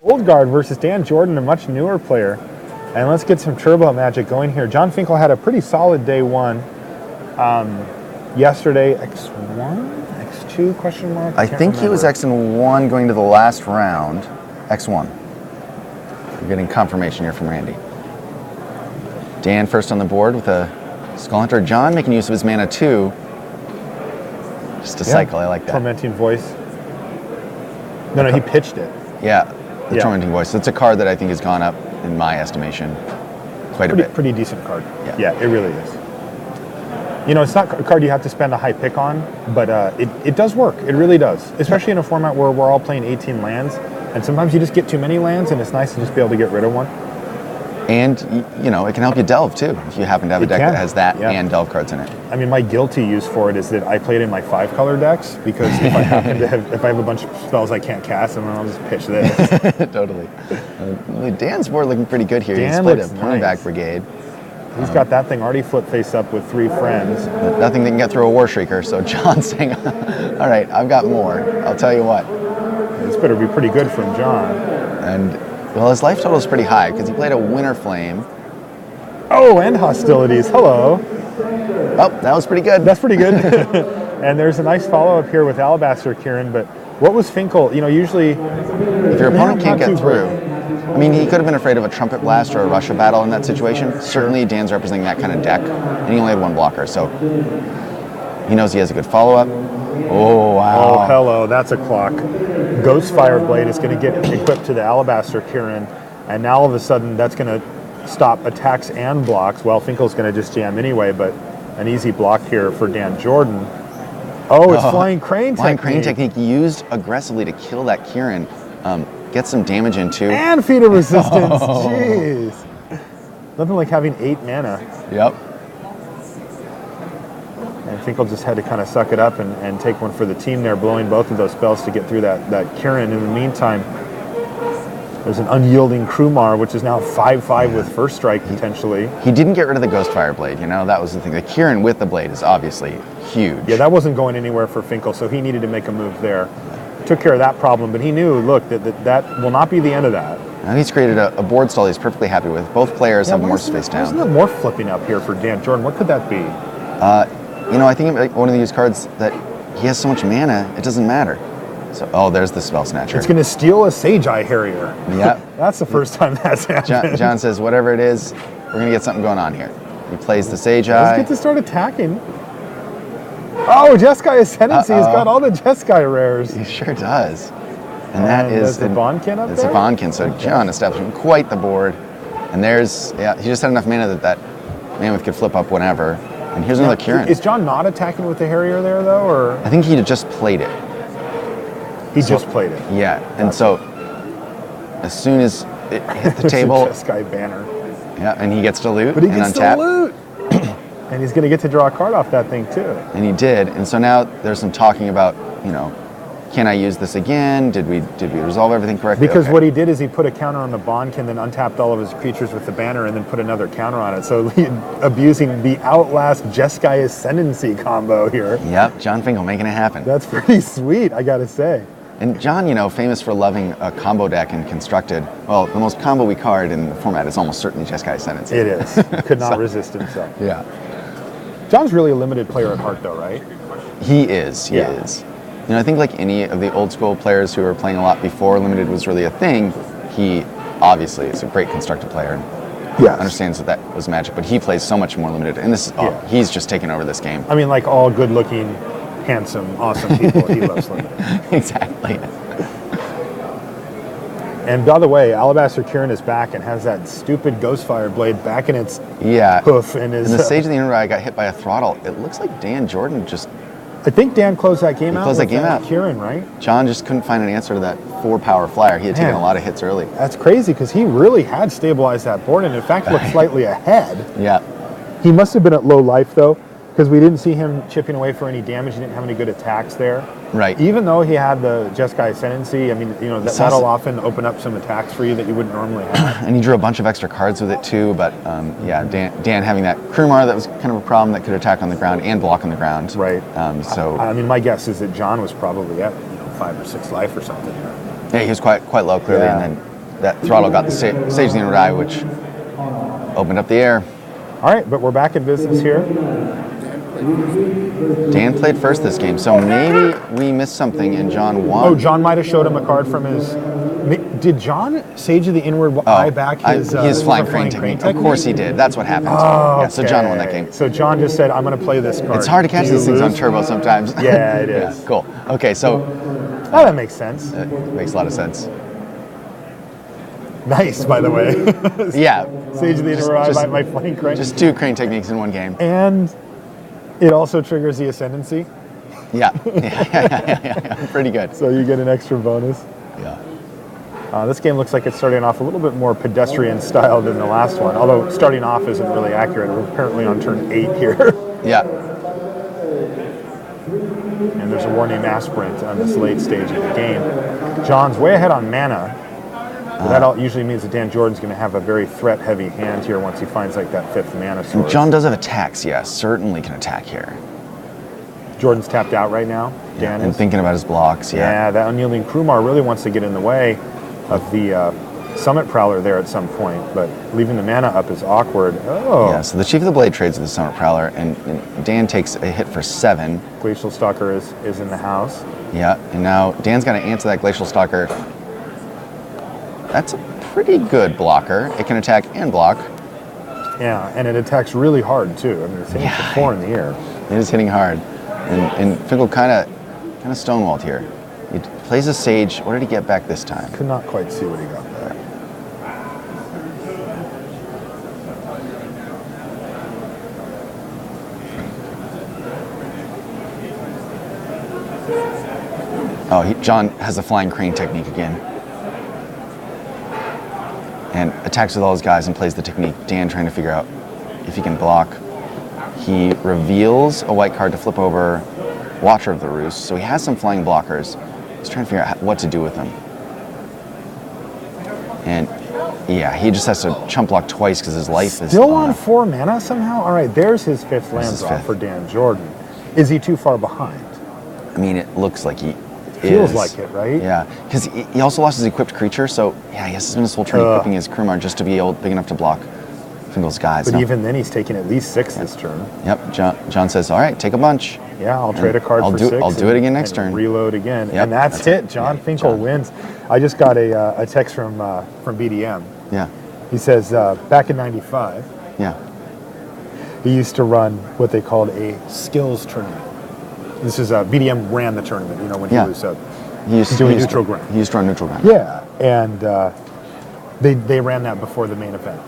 Old guard versus Dan Jordan, a much newer player. And let's get some turbo magic going here. Jon Finkel had a pretty solid day one. Yesterday, X1? X2, question mark? I think he was X and 1 going to the last round. X1. We're getting confirmation here from Randy. Dan first on the board with a Skull Hunter. Jon making use of his mana too. Just a cycle, I like that. Tormenting Voice. No, he pitched it. Yeah, the Tormenting Voice. It's a card that I think has gone up, in my estimation, quite a bit. Pretty decent card. Yeah, it really is. You know, it's not a card you have to spend a high pick on, but it does work. It really does. Especially in a format where we're all playing 18 lands, and sometimes you just get too many lands, and it's nice to just be able to get rid of one. And, you know, it can help you delve, too, if you happen to have a deck that has that and delve cards in it. I mean, my guilty use for it is that I play it in my 5-color decks, because if I happen to have, if I have a bunch of spells I can't cast, then I'll just pitch this. Totally. Dan's board looking pretty good here. He's played a Ponyback Brigade. He's got that thing already flip face up with 3 friends. Nothing that can get through a War Shrieker, so Jon's saying, all right, I've got more. I'll tell you what. This better be pretty good from Jon. And, well, his life total is pretty high, because he played a Winter Flame. Oh, and Hostilities. Hello. Oh, that was pretty good. That's pretty good. And there's a nice follow-up here with Alabaster Kieran, but what was Finkel? You know, usually... If your opponent can't get through... I mean, he could have been afraid of a Trumpet Blast or a Russia Battle in that situation. Certainly, Dan's representing that kind of deck, and he only had 1 blocker, so he knows he has a good follow-up. Oh, wow. Oh, hello, that's a clock. Ghostfire Blade is going to get equipped to the Alabaster Kieran, and now all of a sudden that's going to stop attacks and blocks. Well, Finkel's going to just jam anyway, but an easy block here for Dan Jordan. Oh, it's Flying Crane Technique. Flying Crane Technique used aggressively to kill that Kieran. Get some damage into. And Feat of Resistance. Jeez. Nothing like having 8 mana. Yep. And Finkel just had to kind of suck it up and take one for the team there, blowing both of those spells to get through that Kieran. In the meantime, there's an Unyielding Krumar, which is now 5/5 with first strike potentially. He didn't get rid of the Ghostfire Blade, you know, that was the thing. The Kieran with the blade is obviously huge. Yeah, that wasn't going anywhere for Finkel, so he needed to make a move there. Took care of that problem, but he knew, look, that will not be the end of that. Now he's created a board stall he's perfectly happy with. Both players have more space down. Isn't there more flipping up here for Dan Jordan? What could that be? You know, I think one of these cards that he has so much mana, it doesn't matter. So, oh, there's the Spell Snatcher. It's going to steal a Sage Eye Harrier. Yeah. That's the first time that's happened. Jon says, whatever it is, we're going to get something going on here. He plays the Sage Eye. Let's get to start attacking. Oh, Jeskai Ascendancy. He's got all the Jeskai rares. He sure does. And that is the Bondkin up there? It's a Bondkin, so Jon establishing quite the board. And there's, he just had enough mana that Mammoth could flip up whenever. And here's another Kieran. Is Jon not attacking with the Harrier there, though? Or I think he just played it. He just played it. Yeah, and so as soon as it hit the table... Jeskai banner. Yeah, and he gets to loot but he and gets untap. to loot! And he's going to get to draw a card off that thing, too. And he did. And so now there's some talking about, you know, can I use this again? Did we resolve everything correctly? Because what he did is he put a counter on the Bondkin, then untapped all of his creatures with the banner, and then put another counter on it. So abusing the Outlast Jeskai Ascendancy combo here. Yep, Jon Finkel making it happen. That's pretty sweet, I gotta say. And Jon, you know, famous for loving a combo deck and Constructed. Well, the most combo-y card in the format is almost certainly Jeskai Ascendancy. It is. Could not resist himself. Yeah. Jon's really a limited player at heart, though, right? He is. He is. You know, I think like any of the old school players who were playing a lot before Limited was really a thing, he obviously is a great Constructed player. Yeah. Understands that was Magic, but he plays so much more Limited. And this is, he's just taken over this game. I mean, like all good-looking, handsome, awesome people, he loves Limited. Exactly. And by the way, Alabaster Kieran is back and has that stupid Ghostfire Blade back in its hoof. And the Sage of the Inner Eye got hit by a throttle. It looks like Dan Jordan just... I think Dan closed that game out. Closed that game out. Kieran, right? Jon just couldn't find an answer to that 4-power flyer. He had taken a lot of hits early. That's crazy because he really had stabilized that board and in fact looked slightly ahead. Yeah. He must have been at low life though, because we didn't see him chipping away for any damage. He didn't have any good attacks there. Right. Even though he had the Jeskai Ascendancy, I mean, you know, that'll often open up some attacks for you that you wouldn't normally have. And he drew a bunch of extra cards with it too, but yeah, Dan having that Krumar, that was kind of a problem that could attack on the ground and block on the ground. Right. So I mean, my guess is that Jon was probably at 5 or 6 life or something. Yeah, he was quite low clearly, and then that throttle got the Sage of the Inward Eye, which opened up the air. All right, but we're back in business here. Dan played first this game, so maybe we missed something and Jon won. Oh, Jon might have showed him a card from his... Did Jon Sage of the Inward Eye back his flying crane technique? Of course he did. That's what happened. Oh, yeah, so Jon won that game. So Jon just said, I'm going to play this card. It's hard to catch these things on turbo sometimes. Yeah, it is. Yeah, cool. Okay, so... Oh, that makes sense. It makes a lot of sense. Nice, by the way. Yeah. Sage of the Inward Eye by my flying crane. Just 2 crane techniques in one game. And it also triggers the Ascendancy. Yeah. Yeah. Pretty good. So you get an extra bonus. Yeah. This game looks like it's starting off a little bit more pedestrian style than the last one, although starting off isn't really accurate. We're apparently on turn 8 here. Yeah. And there's a war name Aspirant on this late stage of the game. Jon's way ahead on mana. That usually means that Dan Jordan's going to have a very threat-heavy hand here once he finds like that 5th mana source. Jon does have attacks, yes. Certainly can attack here. Jordan's tapped out right now. Yeah, Dan and is. thinking about his blocks, Yeah, that Unyielding Krumar really wants to get in the way of the Summit Prowler there at some point, but leaving the mana up is awkward. Oh. Yeah, so the Chief of the Blade trades with the Summit Prowler, and Dan takes a hit for 7. Glacial Stalker is in the house. Yeah, and now Dan's got to answer that Glacial Stalker. That's a pretty good blocker. It can attack and block. Yeah, and it attacks really hard too. I mean, it's hitting for 4 in the air. It is hitting hard. And Finkel kind of stonewalled here. He plays a Sage. What did he get back this time? Could not quite see what he got there. Oh, Jon has a flying crane technique again. And attacks with all his guys and plays the technique. Dan trying to figure out if he can block. He reveals a white card to flip over Watcher of the Roost, so he has some flying blockers. He's trying to figure out what to do with them. And yeah, he just has to chump block twice because his life is still on 4 mana somehow? All right, there's his 5th land draw 5th. for Dan Jordan. Is he too far behind? I mean, it looks like he Feels like it, right? Yeah, because he also lost his equipped creature, so yeah, he has to spend his whole turn equipping his Krumar just to be big enough to block Finkel's guys. But even then, he's taking at least 6 this turn. Yep, Jon says, all right, take a bunch. Yeah, I'll trade a card for 6. I'll do it again next turn. Reload again, Yep, and that's it. Jon Finkel wins. I just got a text from BDM. Yeah. He says, back in '95, Yeah. he used to run what they called a skills tournament. This is BDM ran the tournament, when he was doing neutral ground. He used to run neutral ground. Yeah, and they ran that before the main event.